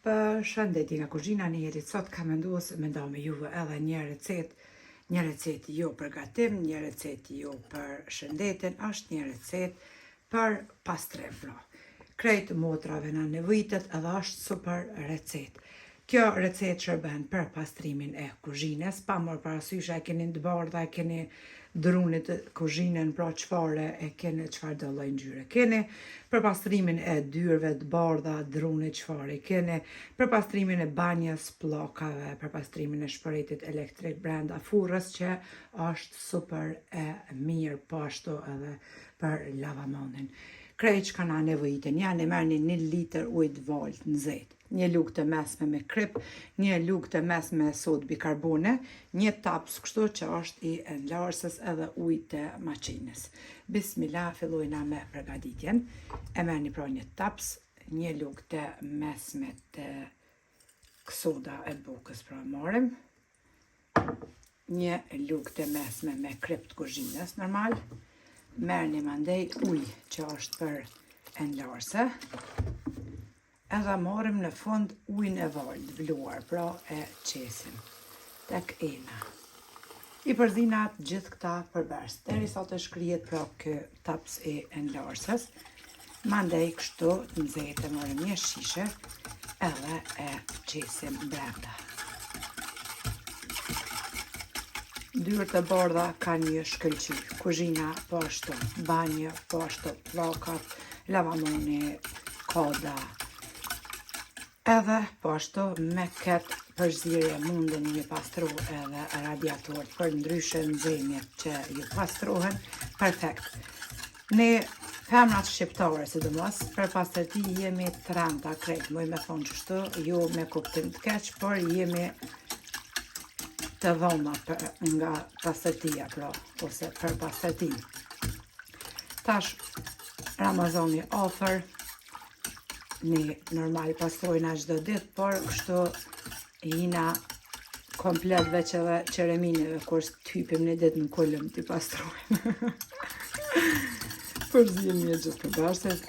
Për shëndeti nga kuzhina njerit, sot ka menduar se me nda me juve edhe një recet jo për gatim, një recet jo për shëndetin, është një recet për pastrim. Krejt motrave na nevojitet edhe është super recet. Kjo recet shërben për pastrimin e kuzhines, pa mor parasysh e keni të bardha, e keni drunit kuzhinën, pra çfarë e keni, çfarë do lloj ngjyre keni, për pastrimin e dyrve të bardha, drunit çfarë keni, për pastrimin e banjës, pllokave, për pastrimin e shpëritit elektrik brenda furrës, që është super e mirë, po ashtu edhe për lavamonin. Krejt që ka na nevojiten, janë e merrni 1 litër ujë të valt në zet, një lugë të mesme me krip, një lugë të mesme me sodë bikarbone, një taps kështu që është i enlarsës edhe ujë të maqinës. Bismillah, fillojna me përgatitjen. E merrni pra një taps, një lugë të mesme të soda e bukës pra marrim, një lugë të mesme me krip të kuzhinës normal. Merrni mandej ujë që është për enlarsë, edhe marrim në fund ujin e valt vluar, pra e qesim tek ena. I përzina gjithë këta përbërës, derisa të shkrihet pra kë taps i enlarsës. Mandej kështu nxehtë marrim një shishe edhe e qesim brenda. Dyrët e bardha ka një shkëlqy, kuzhina po ashtu, banjë po ashtu, pllakat, lavamoni, koda. Edhe po ashtu me këtë përzierje mundeni me pastru edhe radiatorët, për ndryshe nxemjet që ju pastrohen, perfekt. Ne femrat shqiptare, sidomos, për pastërti jemi të rënda krejt, moj me thonë qështu, jo me kuptim të keq, por jemi të dhoma nga pastërtia, pra, ose për pastërti. Tash, Ramazani ofër, ne normal pastrojna çdo ditë, por kështu jina komplet veç edhe qereminive, kur t'hypim një ditë në kulëm t'i pastrojnë. Përzim një gjithë përbërësit,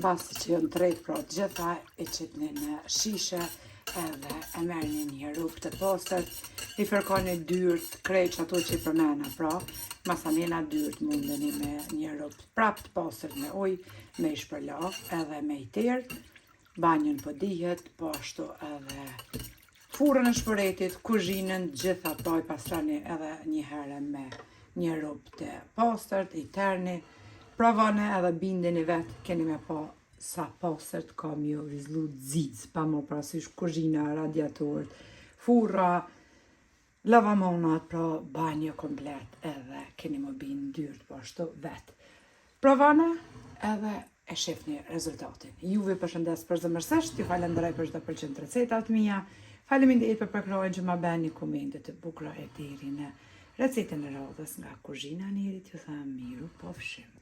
basi që jënë trejt, pra gjitha i qitni në shishe, edhe e merrni një rrugë të pastërt, i fërkoni dyrt, krejt ato që i përmena, pra, masanena dyrt mundeni me një rrugë prap të pastërt me ujë, me i shpërla, edhe me i tërë, banjën po dihet, po ashtu edhe furrën e shpëretit, kuzhinën, gjitha pra i pastrani edhe një herë me një rrugë të pastërt, i terni, provoni edhe bindeni vetë, keni me pa sa pastërt kam ju vizlu xiz, pa më parasysh kuzhina, radiatorët, furra, lavamonat, pra banjë komplet, edhe keni më binë dyrt po ashtu vetë. Provone edhe e shifni rezultatin. Juve përshëndes përzemërsisht, ju falenderoj për çdo përqind recetat mia. Faleminderit për përkrojën që ma bëni komentet të bukura e deri në recetën e radhës nga kuzhina njerit, ju them miru pafshim.